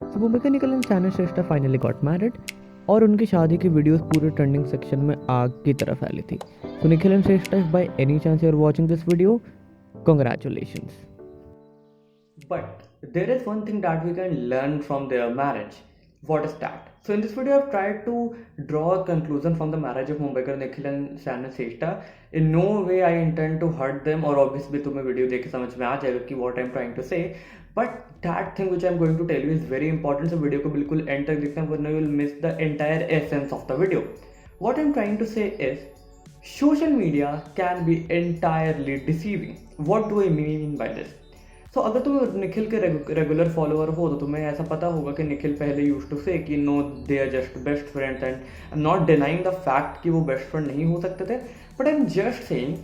So Bhumika Nikhil and Shana Shrestha finally got married और उनकी शादी की वीडियोस पूरे ट्रेंडिंग सेक्शन में आग की तरह फैली थी. So Nikhil and Shrestha, if by any chance you are watching this video, congratulations. But there is one thing that we can learn from their marriage. What is that? So in this video, I've tried to draw a conclusion from the marriage of Mumbaikar Nikhil and Shana Shrestha. In no way I intend to hurt them, or obviously तुम्हें video देख के समझ में आ जाएगा कि what I'm trying to say. But that thing which I'm going to tell you is very important. So video को बिल्कुल end तक देखना, वरना you will miss the entire essence of the video. What I'm trying to say is, social media can be entirely deceiving. What do I mean by this? सो अगर तुम निखिल के regular follower हो तो तुम्हें ऐसा पता होगा कि निखिल पहले यूज टू से कि no they are just best friends, and I am not denying the fact कि वो बेस्ट फ्रेंड नहीं हो सकते थे, but I am just saying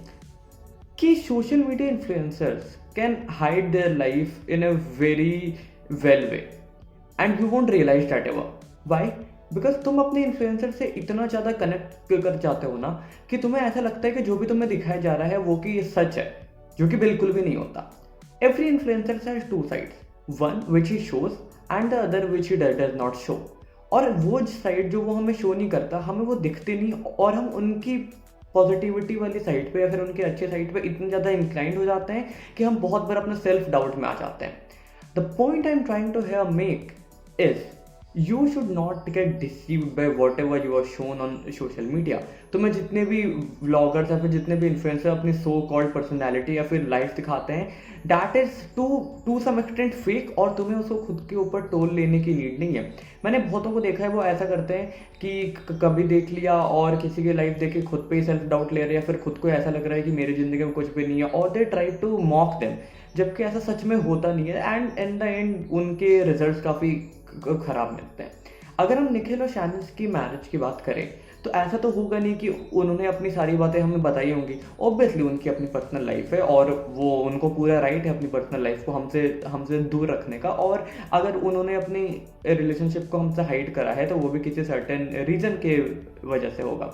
कि social media influencers can hide their life in a very well way and you won't realise that ever. Why? Because तुम अपने influencer से इतना ज़्यादा कनेक्ट कर जाते हो ना कि तुम्हें ऐसा लगता है कि जो भी तुम्हें दिखाया जा रहा है वो कि ये सच है, जो कि बिल्कुल भी नहीं होता. Every influencer has two sides, one which he shows and the other which he does not show. और वो साइड जो वो हमें शो नहीं करता, हमें वो दिखते नहीं, और हम उनकी पॉजिटिविटी वाली साइड पे या फिर उनके अच्छे साइड पे इतने ज़्यादा इंक्लाइंड हो जाते हैं कि हम बहुत बार अपने सेल्फ डाउट में आ जाते हैं. The point I am trying to here make is you should not get deceived by whatever you are shown on social media. तुम्हें जितने भी व्लॉगर्स या फिर जितने भी इन्फ्लुएंसर अपनी सो कॉल्ड पर्सनैलिटी या फिर लाइफ दिखाते हैं, that is to some extent fake, और तुम्हें उसको खुद के ऊपर टोल लेने की नीड नहीं है. मैंने बहुतों को देखा है वो ऐसा करते हैं कि कभी देख लिया और किसी की लाइफ देख के खुद पे ही सेल्फ डाउट ले रहे हैं, या फिर खुद को ऐसा लग रहा है कि मेरी जिंदगी में कुछ भी नहीं है, और they try to mock them, जबकि ऐसा सच में होता नहीं है. एंड इन द एंड उनके रिजल्ट काफ़ी खराब मिलते हैं. अगर हम निखिल और शानिस की मैरिज की बात करें तो ऐसा तो होगा नहीं कि उन्होंने अपनी सारी बातें हमें बताई होंगी. ऑब्वियसली उनकी अपनी पर्सनल लाइफ है और वो उनको पूरा राइट है अपनी पर्सनल लाइफ को हमसे दूर रखने का, और अगर उन्होंने अपनी रिलेशनशिप को हमसे हाइड करा है तो वो भी किसी सर्टेन रीज़न के वजह से होगा.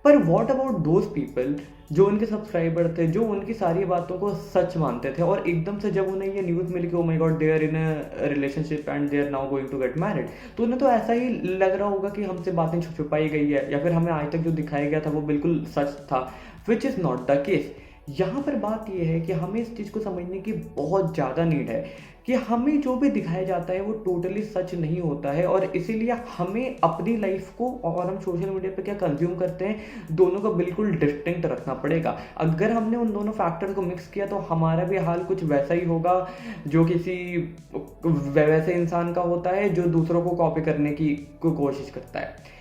पर वॉट अबाउट दोज पीपल जो उनके सब्सक्राइबर थे, जो उनकी सारी बातों को सच मानते थे, और एकदम से जब उन्हें ये न्यूज़ मिली कि oh my god they are in a relationship and they are now going to get married, तो उन्हें तो ऐसा ही लग रहा होगा कि हमसे बातें छुपाई गई है, या फिर हमें आज तक जो दिखाया गया था वो बिल्कुल सच था, which is not the case. यहाँ पर बात यह है कि हमें इस चीज़ को समझने की बहुत ज़्यादा नीड है कि हमें जो भी दिखाया जाता है वो टोटली सच नहीं होता है, और इसीलिए हमें अपनी लाइफ को और हम सोशल मीडिया पे क्या कंज्यूम करते हैं दोनों को बिल्कुल डिस्टिंक्ट रखना पड़ेगा. अगर हमने उन दोनों फैक्टर को मिक्स किया तो हमारा भी हाल कुछ वैसा ही होगा जो किसी वैसे इंसान का होता है जो दूसरों को कॉपी करने की कोशिश करता है.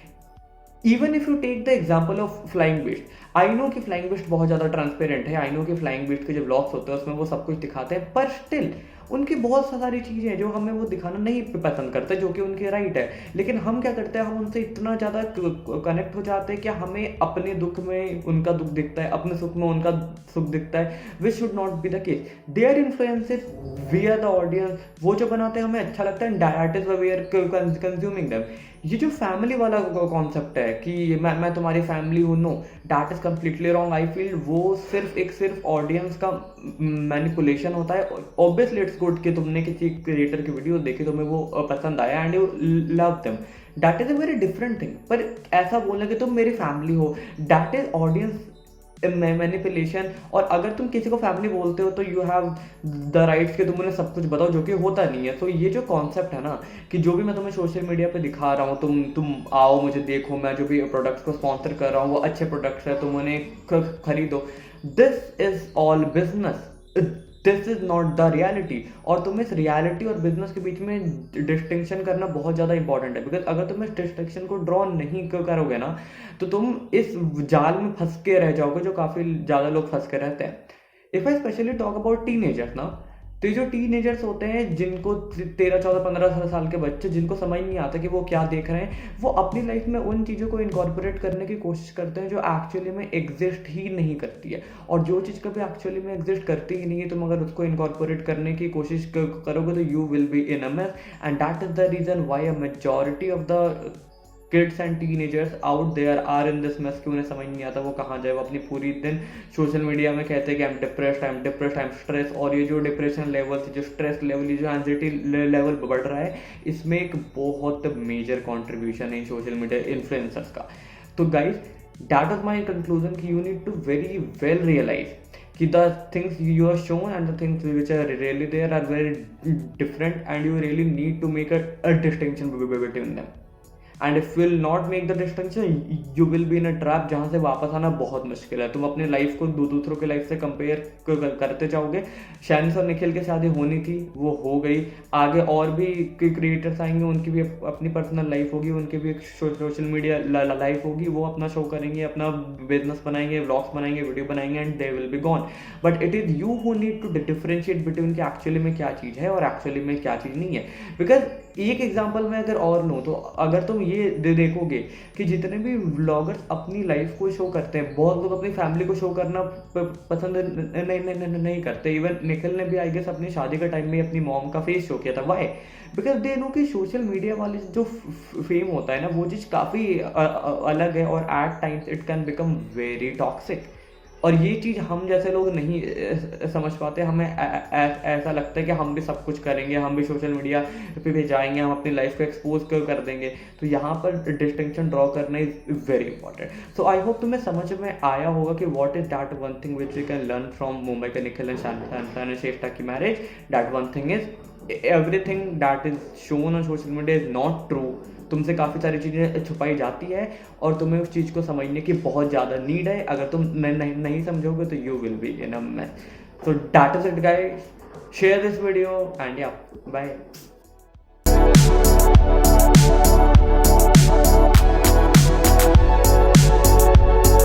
Even if you take the example of flying beast, I know कि फ्लाइंग बीस्ट बहुत ज़्यादा ट्रांसपेरेंट है, आई नो कि फ्लाइंग बीस्ट के जो ब्लॉग्स होते हैं उसमें वो सब कुछ दिखाते हैं, पर स्टिल उनकी बहुत सारी चीज़ें हैं जो हमें वो दिखाना नहीं पसंद करते, जो कि उनके राइट है. लेकिन हम क्या करते हैं, हम उनसे इतना ज़्यादा कनेक्ट हो जाते हैं कि हमें अपने दुख में उनका दुख दिखता है, अपने सुख में उनका सुख दिखता है, which should not be the case. Their influences, we are the audience, वो जो बनाते हैं हमें अच्छा लगता है, that is we are consuming them. ये जो फैमिली वाला कॉन्सेप्ट है कि मैं तुम्हारी फैमिली हूँ, no, that is completely wrong. I feel वो सिर्फ ऑडियंस का मैनिपुलेशन होता है. ऑब्वियसली इट्स गुड कि तुमने किसी क्रिएटर की वीडियो देखी, तुम्हें वो पसंद आया and you love them, that is a very different thing. पर ऐसा बोलना कि तुम मेरी फैमिली हो, दैट इज ऑडियंस मैनिपुलेशन. और अगर तुम किसी को फैमिली बोलते हो तो यू हैव द राइट्स कि तुम उन्हें सब कुछ बताओ, जो कि होता नहीं है. तो ये जो कॉन्सेप्ट है ना कि जो भी मैं तुम्हें सोशल मीडिया पे दिखा रहा हूँ, तुम आओ मुझे देखो, मैं जो भी प्रोडक्ट्स को स्पॉन्सर कर रहा हूँ वो अच्छे प्रोडक्ट्स है, तुम उन्हें खरीदो, this is all business, this is not the reality. और तुम इस रियलिटी और बिजनेस के बीच में डिस्टिंक्शन करना बहुत ज़्यादा इंपॉर्टेंट है, बिकॉज अगर तुम इस डिस्टिंक्शन को ड्रॉ नहीं करोगे ना तो तुम इस जाल में फंस के रह जाओगे जो काफ़ी ज़्यादा लोग फंस के रहते हैं. If I specially talk about teenagers ना, तो ये जो टीनेजर्स होते हैं जिनको 13, 14, 15 साल के बच्चे, जिनको समझ नहीं आता कि वो क्या देख रहे हैं, वो अपनी लाइफ में उन चीज़ों को इनकॉर्पोरेट करने की कोशिश करते हैं जो एक्चुअली में एग्जिस्ट ही नहीं करती है. और जो चीज़ कभी एक्चुअली में एग्जिस्ट करती ही नहीं है, तुम अगर उसको इनकॉर्पोरेट करने की कोशिश करोगे तो you will be in a mess. And that is the reason why a majority of the kids and teenagers out there are in this mess कि उन्हें समझ नहीं आता वो कहाँ जाए। वो अपनी पूरी दिन सोशल मीडिया में कहते हैं कि I am depressed, I am stress, और ये जो डिप्रेशन लेवल, जो स्ट्रेस लेवल, ये जो एंजाइटी लेवल बढ़ रहा है, इसमें एक बहुत मेजर कॉन्ट्रीब्यूशन है सोशल मीडिया इन्फ्लुएंसर्स का। तो guys that was my conclusion कि you need to very well realise कि the things you are shown and the things which are really there are very different, and you really need to make a distinction between them. And if will not make the distinction you will be in a trap जहाँ से वापस आना बहुत मुश्किल है। तुम अपने life को दूसरों के लाइफ से कंपेयर करते जाओगे। शैनिस और निखिल की शादी होनी थी, वो हो गई। आगे और भी क्रिएटर्स आएंगे, उनकी भी अपनी पर्सनल लाइफ होगी, उनकी भी एक सोशल मीडिया लाइफ होगी, वो अपना शो करेंगे, अपना बिजनेस बनाएंगे, व्लॉग्स बनाएंगे, वीडियो बनाएंगे, and they will be gone. But it is you who need to differentiate between कि एक्चुअली में क्या चीज़ है और एक्चुअली में क्या चीज़ नहीं है। बिकॉज एक एग्जाम्पल मैं अगर और लूँ तो अगर तुम ये देखोगे कि जितने भी व्लॉगर्स अपनी लाइफ को शो करते हैं, बहुत लोग अपनी फैमिली को शो करना पसंद नहीं करते। इवन निखिल ने भी आई गेस अपनी शादी के टाइम में अपनी मॉम का फेस शो किया था। वाई? बिकॉज दे नो कि सोशल मीडिया वाले जो फेम होता है ना, वो चीज़ काफ़ी अलग है, और at times it can become very toxic. और ये चीज़ हम जैसे लोग नहीं समझ पाते। हमें ऐसा लगता है कि हम भी सब कुछ करेंगे, हम भी सोशल मीडिया पे जाएंगे, हम अपनी लाइफ को एक्सपोज कर देंगे। तो यहाँ पर डिस्टिंक्शन ड्रॉ करना is very important. So I hope तुम्हें समझ में आया होगा कि what is that one thing which you can learn from Mumbai के निखिल एंड शान श्रेष्ठा की marriage. That one thing is everything that is shown on social media is not true. तुमसे काफ़ी सारी चीज़ें छुपाई जाती है और तुम्हें उस चीज़ को समझने की बहुत ज़्यादा नीड है। अगर तुम नहीं समझोगे तो you will be in a mess. So that is it guys, share this video and या बाय।